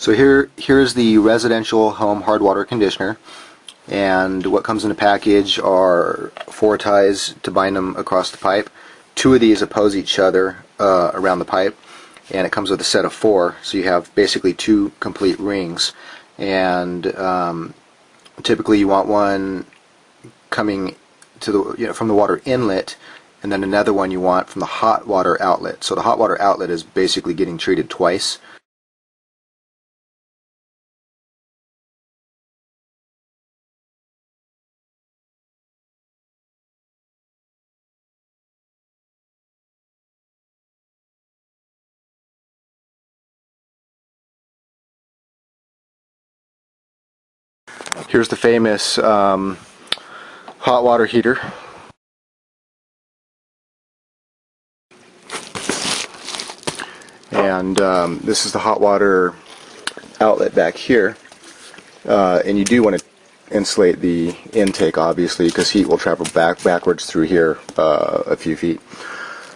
So here's the residential home hard water conditioner, and what comes in the package are 4 ties to bind them across the pipe. 2 of these oppose each other around the pipe, and it comes with a set of 4, so you have basically 2 complete rings. And typically you want one coming to the from the water inlet, and then another one you want from the hot water outlet. So the hot water outlet is basically getting treated twice. Here's the famous hot water heater. And this is the hot water outlet back here. And you do want to insulate the intake, obviously, because heat will travel backwards through here a few feet.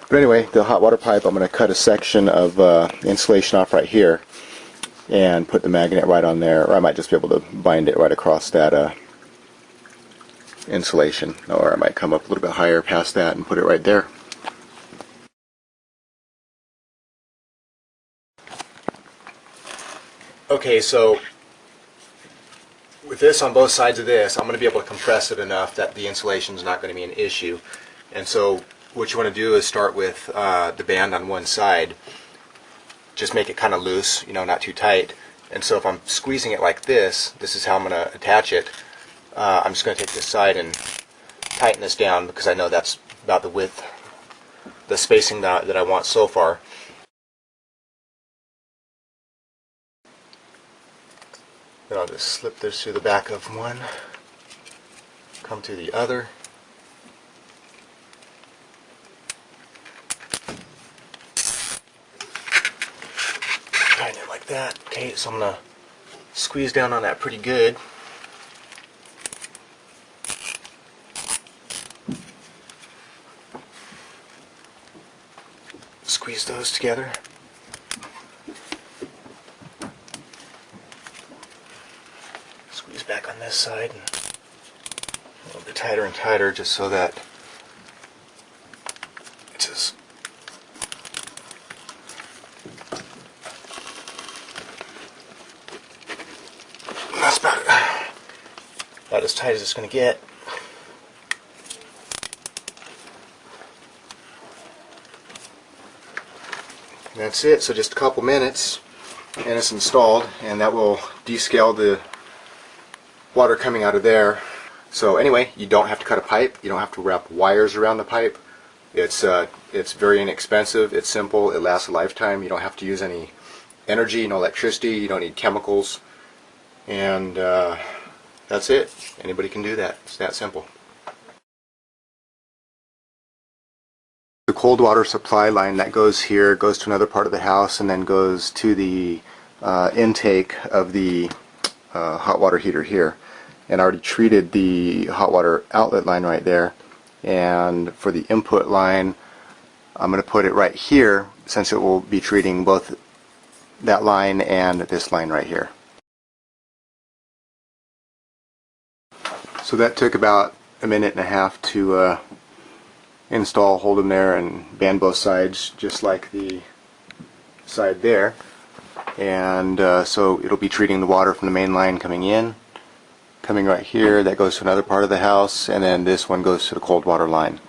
But anyway, the hot water pipe, I'm going to cut a section of insulation off right here and put the magnet right on there, or I might just be able to bind it right across that insulation, or I might come up a little bit higher past that and put it right there. Okay, so with this on both sides of this, I'm going to be able to compress it enough that the insulation is not going to be an issue. And so what you want to do is start with the band on one side. Just make it kind of loose, you know, not too tight. And so if I'm squeezing it like this, this is how I'm going to attach it. I'm just going to take this side and tighten this down, because I know that's about the width, the spacing that I want so far. Then I'll just slip this through the back of one, come through the other. Tighten it like that. Okay, so I'm going to squeeze down on that pretty good. Squeeze those together. Squeeze back on this side, and a little bit tighter and tighter, just so that it's just that's about as tight as it's going to get. And that's it. So just a couple minutes and it's installed, and that will descale the water coming out of there. So anyway, you don't have to cut a pipe, you don't have to wrap wires around the pipe. It's very inexpensive, it's simple, it lasts a lifetime. You don't have to use any energy, no electricity, you don't need chemicals, and that's it. Anybody can do that. It's that simple. The cold water supply line that goes here goes to another part of the house, and then goes to the intake of the hot water heater here. And I already treated the hot water outlet line right there, and for the input line I'm going to put it right here, since it will be treating both that line and this line right here. So that took about a minute and a half to install, hold them there, and band both sides just like the side there. And so it'll be treating the water from the main line coming in, coming right here, that goes to another part of the house, and then this one goes to the cold water line.